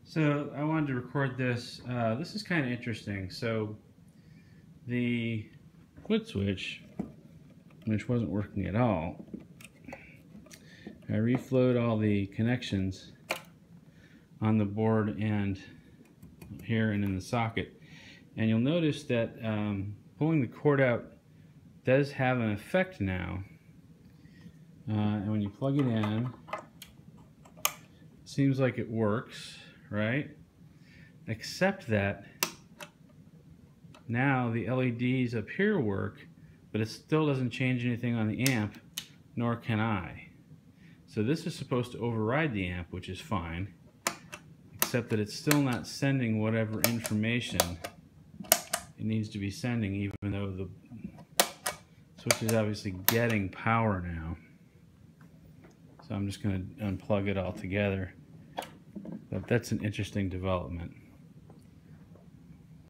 So I wanted to record this. This is kind of interesting. So the quit switch, which wasn't working at all, I reflowed all the connections on the board and here and in the socket. And you'll notice that pulling the cord out does have an effect now. And when you plug it in, it seems like it works, right? Except that now the LEDs up here work, but it still doesn't change anything on the amp, nor can I. So this is supposed to override the amp, which is fine, except that it's still not sending whatever information it needs to be sending, even though the switch is obviously getting power now. So I'm just going to unplug it all together. But that's an interesting development.